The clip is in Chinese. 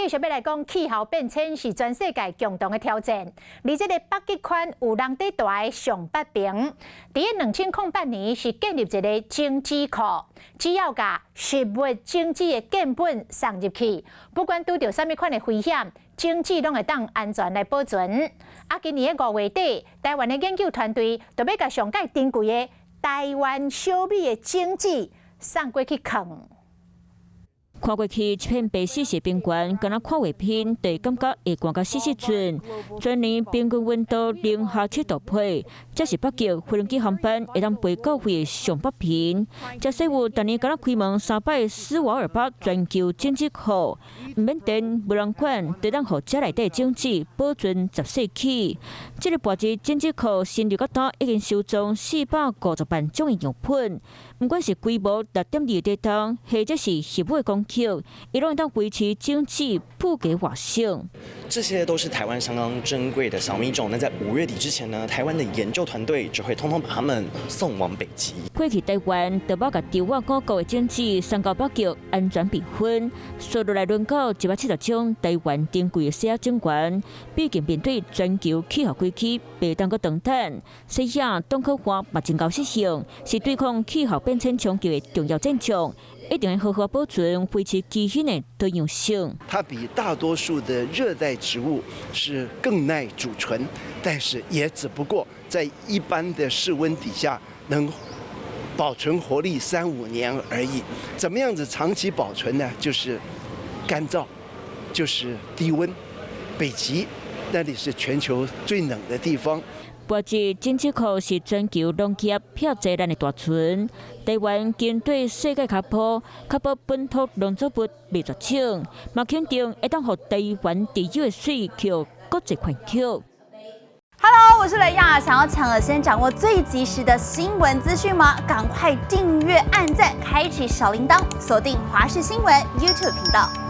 继续要来讲，气候变迁是全世界共同的挑战。而这个北极圈有人在住的上北边，在2008年是建立一个经济库，只要把食物经济的建本送入去，不管拄到什么款的危险，经济拢会当安全来保存。今年的5月底，台湾的研究团队就要把上界珍贵的台湾小米的经济送过去藏。 看过去一片白雪雪冰原，敢若看画片，就会感觉会寒到死准。全年平均温度零下7度配，这是北极飞轮机航班会当飞到的上北平。这税务当年敢若开门3摆斯瓦尔巴全球经济库，唔免电、无人管，就当互这内底经济保存10世纪。这个半日经济库新入到单已经收藏450万种的样品，不管是规模6.2地吨，或者是实物工。 也让当维持经济不给瓦性，这些都是台湾相当珍贵的小米种。那在5月底之前呢，台湾的研究团队就会通通把它们送往北极。过去台湾就要甲台湾各国的经济送到北极安全避分，所落来轮到170种台湾珍贵的西亚种源，毕竟面对全球气候危机，袂当个等等。西亚东科化嘛真高适性，是对抗气候变迁冲击的重要战场。 一定要好好保存，维持基因的多样性。它比大多数的热带植物是更耐储存，但是也只不过在一般的室温底下能保存活力3-5年而已。怎么样子长期保存呢？就是干燥，就是低温。北极那里是全球最冷的地方。 半日经济库是全球农业票济咱的大村，台湾经对世界脚步，确保本土农作物未绝种，嘛肯定会当互台湾自有的水库国际环境。 Hello， 我是雷亚，想要抢了先掌握最及时的新闻资讯吗？赶快订阅、按赞、开启小铃铛，锁定华视新闻 YouTube 频道。